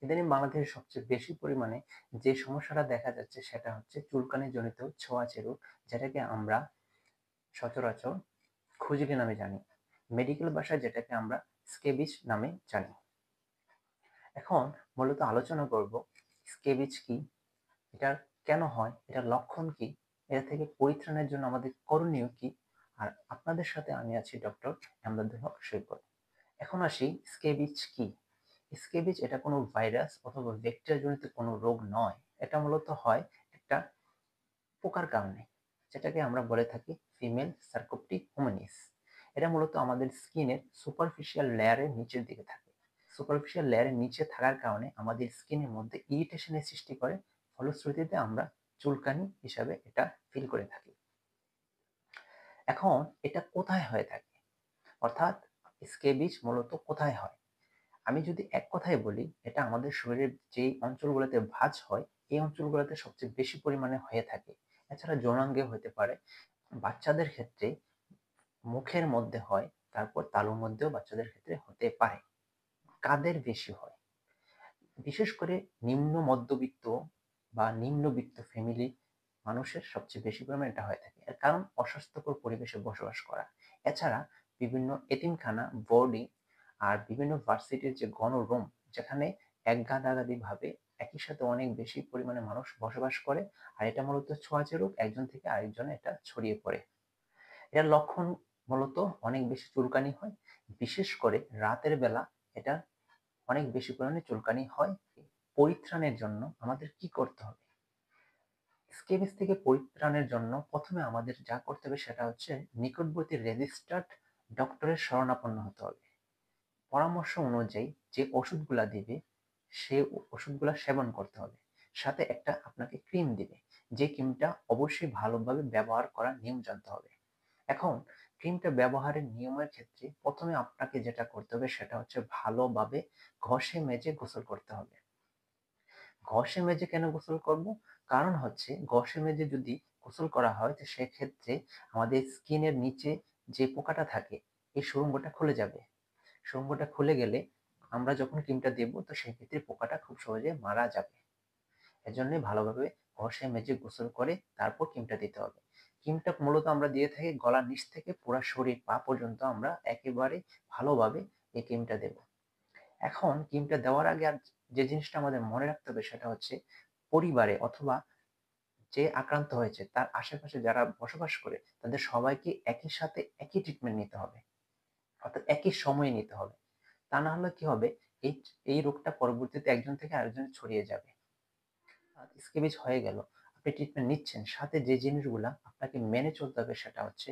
ইদানিং বাংলাদেশে সবচেয়ে বেশি পরিমাণে যে সমস্যাটা দেখা যাচ্ছে সেটা হচ্ছে চুলকানিজনিত ছোঁয়াচে রোগ, যেটাকে আমরা সচরাচর খুজলি নামে জানি। মেডিকেল ভাষায় যেটাকে আমরা স্কেবিস নামে জানি। এখন মূলত আলোচনা করব স্কেবিস কি, এটা কেন হয়, এটার লক্ষণ কি, এটা থেকে পরিত্রাণের জন্য আমাদের করণীয় কি। আর আপনাদের সাথে আমি আছি ডক্টর এমদাদুল হক সৈকত। এখন আসি স্কেবিস কি। স্কেবিস এটা কোনো ভাইরাস অথবা ব্যাকটেরিয়া জনিত কোনো রোগ নয়। এটা মূলত হয় একটা পোকার কারণে, যেটাকে আমরা বলে থাকি ফিমেল সার্কোপটিক হোমিনিস। এটা মূলত আমাদের স্কিনের সুপারফিশিয়াল লেয়ারের নিচের দিকে থাকে। সুপারফিশিয়াল লেয়ারের নিচে থাকার কারণে আমাদের স্কিনের মধ্যে ইরিটেশনের সৃষ্টি করে, ফলশ্রুতিতে আমরা চুলকানি হিসাবে এটা ফিল করে থাকি। এখন এটা কোথায় হয়ে থাকে, অর্থাৎ স্কেবিস মূলত কোথায় হয়? আমি যদি এক কথায় বলি, এটা আমাদের শরীরের যেই অঞ্চলগুলোতে ভাঁজ হয় এই অঞ্চলগুলোতে সবচেয়ে বেশি পরিমাণে হয়ে থাকে। এছাড়া যৌনাঙ্গে হতে পারে, বাচ্চাদের ক্ষেত্রে মুখের মধ্যে হয়, তারপর তালুর মধ্যেও বাচ্চাদের ক্ষেত্রে হতে পারে। কাদের বেশি হয়? বিশেষ করে নিম্ন মধ্যবিত্ত বা নিম্নবিত্ত ফ্যামিলি মানুষের সবচেয়ে বেশি পরিমাণে এটা হয়ে থাকে। এর কারণ অস্বাস্থ্যকর পরিবেশে বসবাস করা। এছাড়া বিভিন্ন এতিমখানা, বোর্ডিং আর বিভিন্ন ভার্সিটির যে গণরুম, যেখানে একগাদাগাদি ভাবে একই সাথে অনেক বেশি পরিমাণে মানুষ বসবাস করে। আর এটা মূলত ছোঁয়াচে রোগ, একজন থেকে আরেকজনে এটা ছড়িয়ে পড়ে। এর লক্ষণ মূলত অনেক বেশি চুলকানি হয়, বিশেষ করে রাতের বেলা এটা অনেক বেশি পরিমাণে চুলকানি হয়। পরিত্রাণের জন্য আমাদের কি করতে হবে? স্কেবিস থেকে পরিত্রাণের জন্য প্রথমে আমাদের যা করতে হবে সেটা হচ্ছে নিকটবর্তী রেজিস্টার্ড ডক্টরের শরণাপন্ন হতে হবে। পরামর্শ অনুযায়ী যে ওষুধগুলা দিবে সে ওষুধগুলা সেবন করতে হবে। সাথে একটা আপনাকে ক্রিম দিবে, যে ক্রিমটা অবশ্যই ভালোভাবে ব্যবহার করার নিয়ম জানতে হবে। এখন ক্রিমটা ব্যবহারের নিয়মের ক্ষেত্রে প্রথমে আপনাকে যেটা করতে হবে সেটা হচ্ছে ভালোভাবে ঘষে মেজে গোসল করতে হবে। ঘষে মেজে কেন গোসল করব? কারণ হচ্ছে ঘষে মেজে যদি গোসল করা হয় তো সেক্ষেত্রে আমাদের স্কিনের নিচে যে পোকাটা থাকে এই সুড়ঙ্গটা খুলে যাবে। সুড়ঙ্গটা খুলে গেলে আমরা যখন ক্রিমটা দেব তো সেক্ষেত্রে পোকাটা খুব সহজে মারা যাবে। এজন্য ভালোভাবে ঘষে মেজে গোসল করে তারপর ক্রিমটা দিতে হবে। ক্রিমটা মূলত আমরা দিয়ে থাকি গলার নিচ থেকে পুরো শরীর পা পর্যন্ত আমরা একেবারে ভালোভাবে এই ক্রিমটা দেব। এখন ক্রিমটা দেওয়ার আগে আর যে জিনিসটা আমাদের মনে রাখতে হবে সেটা হচ্ছে পরিবারে অথবা যে আক্রান্ত হয়েছে তার আশেপাশে যারা বসবাস করে তাদের সবাইকে একই সাথে একই ট্রিটমেন্ট নিতে হবে, অর্থাৎ একই সময়ে নিতে হবে। তা না হলে কি হবে, এই এই রোগটা পরবর্তীতে একজন থেকে আরেকজনে ছড়িয়ে যাবে। স্কেবিজ হয়ে গেল, আপনি ট্রিটমেন্ট নিচ্ছেন, সাথে যে জিনিসগুলা আপনাকে মেনে চলতে হবে সেটা হচ্ছে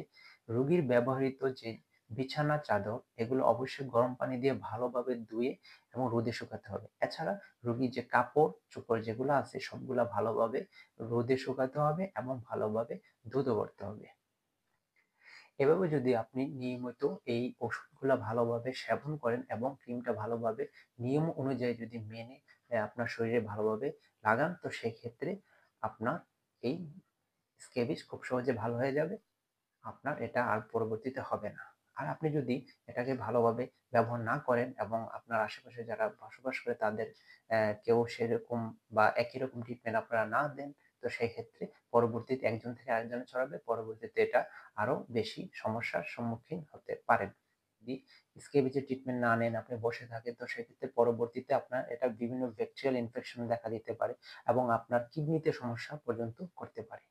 রোগীর ব্যবহৃত যে বিছানা চাদর এগুলো অবশ্যই গরম পানি দিয়ে ভালোভাবে ধুয়ে এবং রোদে শুকাতে হবে। এছাড়া রোগীর যে কাপড় চোপড় যেগুলো আছে সবগুলা ভালোভাবে রোদে শুকাতে হবে এবং ভালোভাবে ধুতে করতে হবে। এভাবে যদি আপনি নিয়মিত এই ওষুধগুলা ভালোভাবে সেবন করেন এবং ক্রিমটা ভালোভাবে নিয়ম অনুযায়ী যদি মেনে আপনার শরীরে ভালোভাবে লাগান তো সেক্ষেত্রে আপনার এই স্কেবিস খুব সহজে ভালো হয়ে যাবে। আপনার এটা আর পরবর্তীতে হবে না। আর আপনি যদি এটাকে ভালোভাবে ব্যবহার না করেন এবং আপনার আশেপাশে যারা বসবাস করে তাদের কেউ সেরকম বা একই রকম ট্রিটমেন্ট আপনারা না দেন তো সেক্ষেত্রে পরবর্তীতে একজন থেকে আরেকজনে ছড়াবে। পরবর্তীতে এটা আরো বেশি সমস্যার সম্মুখীন হতে পারেন। যদি স্কেবিসের ট্রিটমেন্ট না নেন, আপনি বসে থাকেন তো সেক্ষেত্রে পরবর্তীতে আপনার এটা বিভিন্ন ব্যাকটেরিয়াল ইনফেকশন দেখা দিতে পারে এবং আপনার কিডনিতে সমস্যা পর্যন্ত করতে পারে।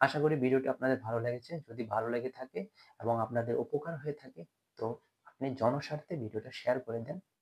আশা করি ভিডিওটি আপনাদের ভালো লেগেছে। যদি ভালো লেগে থাকে এবং আপনাদের উপকার হয়ে থাকে তো আপনি জনস্বার্থে ভিডিওটা শেয়ার করে দেন।